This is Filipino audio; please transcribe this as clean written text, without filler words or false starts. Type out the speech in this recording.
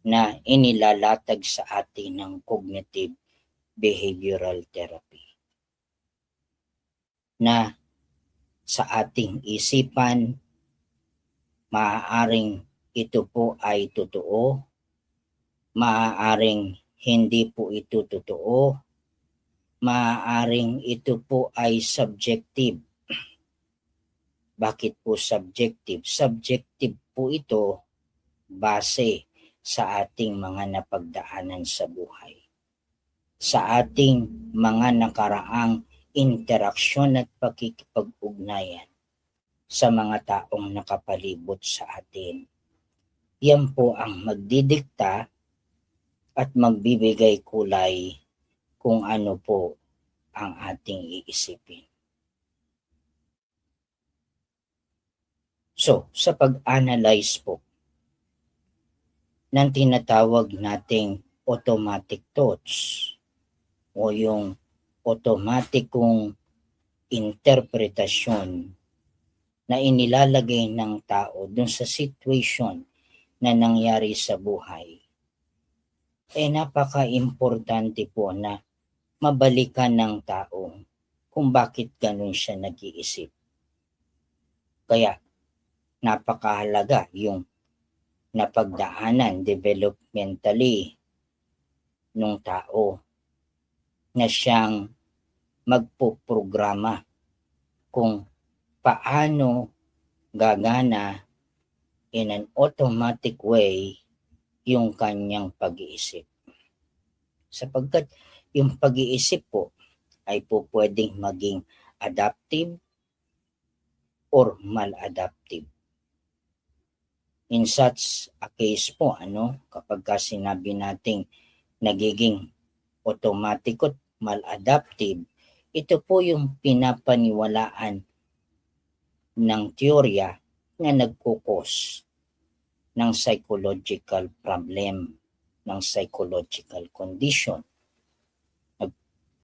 na inilalatag sa atin ng cognitive behavioral therapy. Na sa ating isipan, maaaring ito po ay totoo, maaaring hindi po ito totoo, maaaring ito po ay subjective. Bakit po subjective? Subjective po ito base sa ating mga napagdaanan sa buhay. Sa ating mga nakaraang interaksyon at pakikipag-ugnayan sa mga taong nakapalibot sa atin. Yan po ang magdidikta at magbibigay kulay kung ano po ang ating iisipin. So, sa pag-analyze po ng tinatawag nating automatic thoughts o yung automatikong interpretasyon na inilalagay ng tao dun sa situation na nangyari sa buhay, napaka-importante po na mabalikan ng tao kung bakit ganun siya nag-iisip. Kaya napakahalaga yung napagdaanan developmentally ng tao na siyang magpoprograma kung paano gagana in an automatic way yung kanyang pag-iisip. Sapagkat yung pag-iisip po ay po pwedeng maging adaptive or maladaptive. In such a case po, kapag sinabi nating nagiging automatic at maladaptive, ito po yung pinapaniwalaan ng teorya na nagkukos ng psychological problem, ng psychological condition